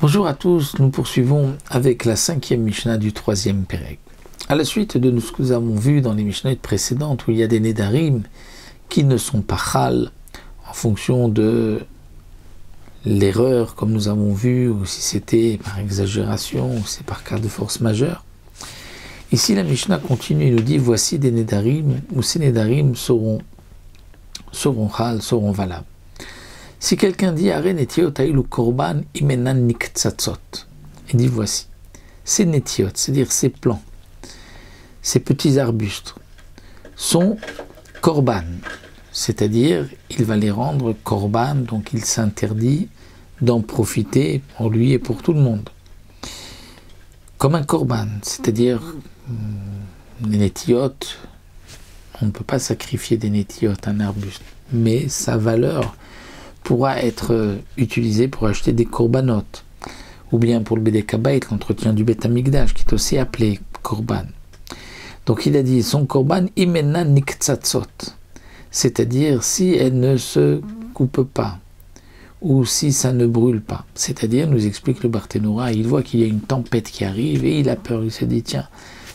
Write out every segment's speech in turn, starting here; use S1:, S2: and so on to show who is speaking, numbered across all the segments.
S1: Bonjour à tous, nous poursuivons avec la 5e Mishnah du 3e Pérec. À la suite de ce que nous avons vu dans les Mishnahs précédentes où il y a des Nedarim qui ne sont pas Chal en fonction de l'erreur comme nous avons vu, ou si c'était par exagération ou c'est par cas de force majeure. Ici la Mishnah continue et nous dit voici des Nedarim où ces Nedarim seront Chal, seront valables. Si quelqu'un dit Are netiot ou korban imenan niktsatzot, il dit voici, ces netiot, c'est-à-dire ces plants, ces petits arbustes, sont korban, c'est-à-dire il va les rendre korban, donc il s'interdit d'en profiter pour lui et pour tout le monde. Comme un korban, c'est-à-dire les netiot, on ne peut pas sacrifier des netiot, un arbuste, mais sa valeur pourra être utilisé pour acheter des korbanot, ou bien pour le Bedek Habayit, l'entretien du Beth Amikdash, qui est aussi appelé korban. Donc il a dit son korban imena niktsatzot, c'est-à-dire si elle ne se coupe pas, ou si ça ne brûle pas. C'est-à-dire, nous explique le Barthénora, il voit qu'il y a une tempête qui arrive et il a peur, il se dit tiens,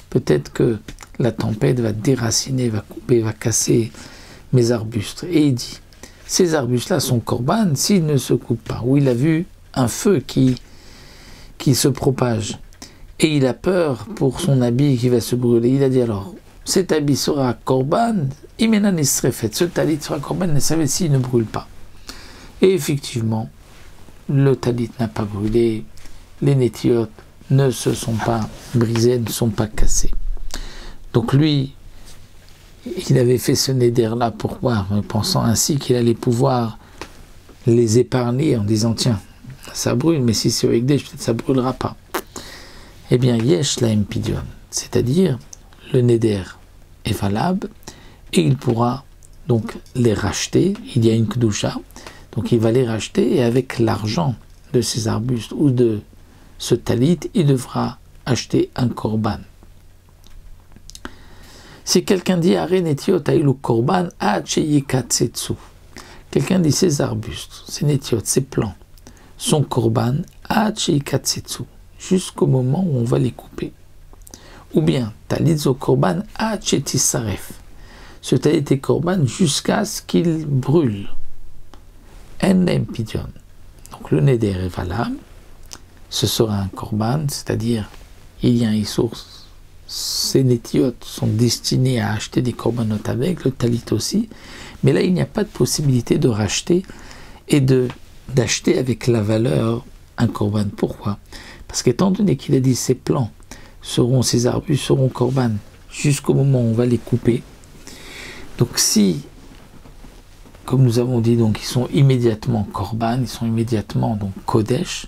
S1: peut-être que la tempête va déraciner, va couper, va casser mes arbustes. Et il dit ces arbustes-là sont korban s'ils ne se coupent pas. Ou il a vu un feu qui se propage. Et il a peur pour son habit qui va se brûler. Il a dit alors, cet habit sera korban, imena nisrefet. Ce talit sera korban, s'il ne brûle pas. Et effectivement, le talit n'a pas brûlé. Les netiot ne se sont pas brisés, ne sont pas cassés. Donc lui, il avait fait ce neder-là pourquoi, pensant ainsi qu'il allait pouvoir les épargner en disant tiens, ça brûle, mais si c'est au Ekdesh, peut-être ça ne brûlera pas. Eh bien, yesh la empidion, c'est-à-dire le neder est valable et il pourra donc les racheter. Il y a une kedusha, donc il va les racheter et avec l'argent de ces arbustes ou de ce talit, il devra acheter un korban. Si quelqu'un dit Are netiot ou korban yikatsetsu, quelqu'un dit ces arbustes, ces netiot, ces plants, sont korban yikatsetsu, jusqu'au moment où on va les couper. Ou bien talit zo korban tisaref, ce talit est korban jusqu'à ce qu'il brûle. En l'empidion. Donc le neder est valable, ce sera un korban, c'est-à-dire il y a une source. Ces netiot sont destinés à acheter des korbanot avec, le talit aussi, mais là il n'y a pas de possibilité de racheter et d'acheter avec la valeur un korban. Pourquoi? Parce qu'étant donné qu'il a dit ces plants ces arbustes seront korban jusqu'au moment où on va les couper, donc si, comme nous avons dit, donc ils sont immédiatement korban, ils sont immédiatement donc kodesh,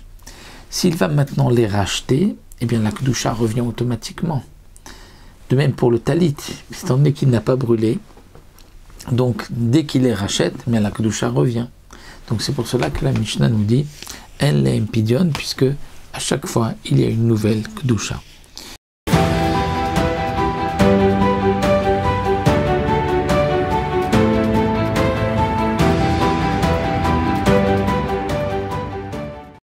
S1: s'il va maintenant les racheter, eh bien la kedusha revient automatiquement. De même pour le talit, étant donné qu'il n'a pas brûlé, donc dès qu'il les rachète, bien la kedusha revient. Donc c'est pour cela que la Mishnah nous dit en l'empidion, puisque à chaque fois il y a une nouvelle kedusha.